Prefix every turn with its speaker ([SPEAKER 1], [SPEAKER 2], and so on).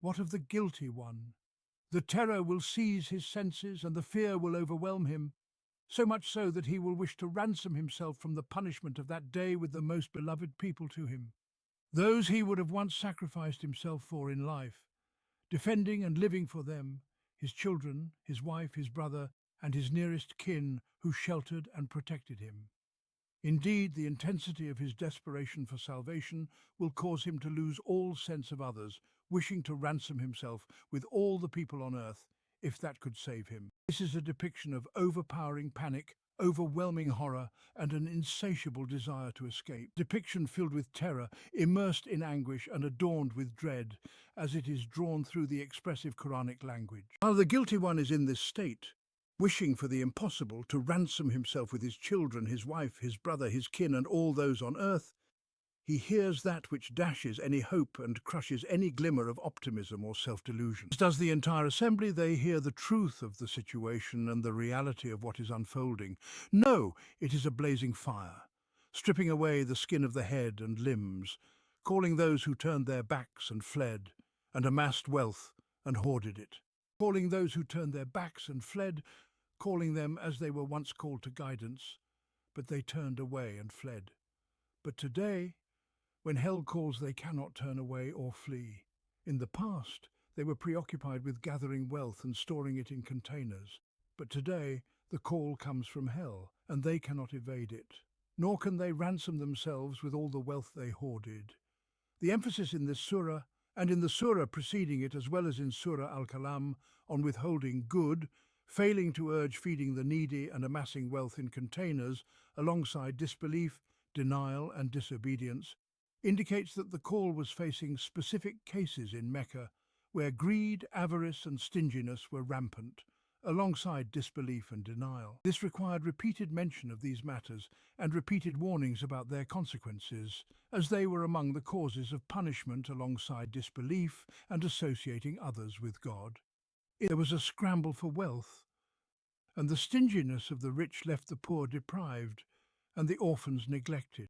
[SPEAKER 1] What of the guilty one? The terror will seize his senses and the fear will overwhelm him, so much so that he will wish to ransom himself from the punishment of that day with the most beloved people to him, those he would have once sacrificed himself for in life, defending and living for them, his children, his wife, his brother, and his nearest kin who sheltered and protected him. Indeed, the intensity of his desperation for salvation will cause him to lose all sense of others, wishing to ransom himself with all the people on earth, if that could save him. This is a depiction of overpowering panic, overwhelming horror, and an insatiable desire to escape. Depiction filled with terror, immersed in anguish, and adorned with dread, as it is drawn through the expressive Quranic language. While the guilty one is in this state, wishing for the impossible, to ransom himself with his children, his wife, his brother, his kin, and all those on earth, he hears that which dashes any hope and crushes any glimmer of optimism or self-delusion. As does the entire assembly, they hear the truth of the situation and the reality of what is unfolding. No, it is a blazing fire, stripping away the skin of the head and limbs, calling those who turned their backs and fled, and amassed wealth and hoarded it. Calling those who turned their backs and fled, calling them as they were once called to guidance, but they turned away and fled. But today, when hell calls, they cannot turn away or flee. In the past, they were preoccupied with gathering wealth and storing it in containers. But today, the call comes from hell, and they cannot evade it. Nor can they ransom themselves with all the wealth they hoarded. The emphasis in this surah, and in the surah preceding it, as well as in Surah Al-Kalam, on withholding good, failing to urge feeding the needy and amassing wealth in containers, alongside disbelief, denial, and disobedience, indicates that the call was facing specific cases in Mecca where greed, avarice, and stinginess were rampant, alongside disbelief and denial. This required repeated mention of these matters and repeated warnings about their consequences, as they were among the causes of punishment alongside disbelief and associating others with God. There was a scramble for wealth, and the stinginess of the rich left the poor deprived and the orphans neglected.